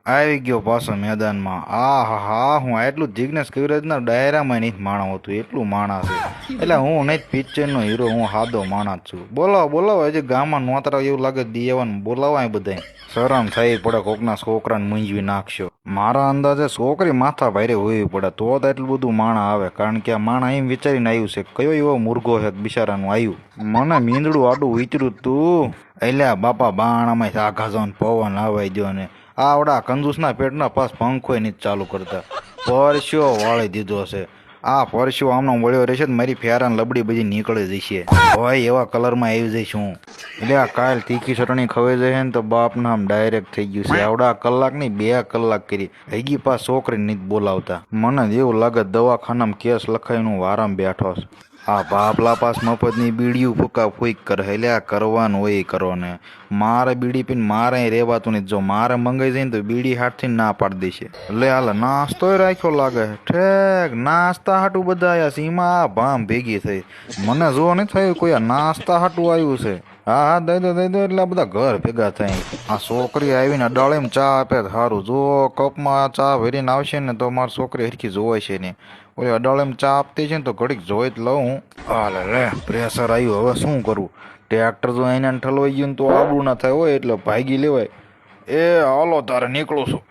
આવી ગયો પાછો મેદાનમાં. આ હા હા, હું એટલું જિગ્નેશ કવિરાજના ડાયરામાં નહીં માણસ હતું, એટલું માણસ છે. એટલે હું નહીં પિક્ચરનો હીરો, હું સાદો માણસ છું. બોલાવો બોલાવો, હજી ગામમાં નોતરા એવું લાગે દેવાનું બોલાવાય બધા. શરમ થઈ પડે, કોકના છોકરાને મૂંઝવી નાખશો. મારા અંદાજે છોકરી માથા ભારે હોવી પડે તો એટલું બધું માણા આવે, કારણ કે આ માણા એમ વિચારીને આવ્યું છે કયો એવો મુર્ગો છે બિચારાનું આવ્યું. મને મીંદડું આડું વિચર્યું તું. એટલે બાપા બાણામાં આઘા જવાનું પવન આવાઈ દો ને આવડા કંજૂસના પેટના પાસ પંખોય નથી ચાલુ કરતા. પરસ્યો વાળી દીધો છે. આ પરસ્યો આમનો વળ્યો રહેશે મારી ફેરાન લબડી બધી નીકળી જશે. હોય એવા કલરમાં આવી જઈશ હું. એટલે આ કાલ તીખી ચટણી ખવાઈ જાય ને તો બાપ નામ ડાયરેક્ટ થઈ ગયું છે. આવડા કલાક ની 2 કલાક કરી હગી પાસ છોકરી નથી બોલાવતા. મને એવું લાગે દવાખાનામાં કેસ લખાઈને વારામ બેઠો છે. આ બાપલા પાસ મફતની બીડીયું ફૂકા ફૂક કરે, એટલે આ કરવાનું હોય એ કરો ને. મારે બીડી પીને મારે રહેવાતું નહીં. જો મારે મંગાઈ જાય ને તો બીડી હાથથી ના પાડી દેશે. એટલે હાલ નાસ્તોય રાખ્યો લાગે ઠેક. નાસ્તા હાટું બધા આયા સીમા આ ભામ ભેગી થઈ. મને જો નહીં થયું કોઈ આ નાસ્તા હાટું આવ્યું છે. હા હા દઈ દો એટલે બધા ઘર ભેગા થાય. આ છોકરી આવીને અડાળીમાં ચા આપે સારું. જો કપમાં ચા ભરીને આવશે ને તો મારી છોકરી હરખી જોવાય છે ને. ઓલી અડાળીમાં ચા આપતી છે ને તો ઘડીક જોઈ જ લઉં. હાલે લે પ્રેશર આવ્યું, હવે શું કરું. ટ્રેક્ટર જો એને ઠલવાઈ ગયું તો આબરું ના થાય હોય એટલે ભાગી લેવાય. એ હાલો તારે નીકળું છું.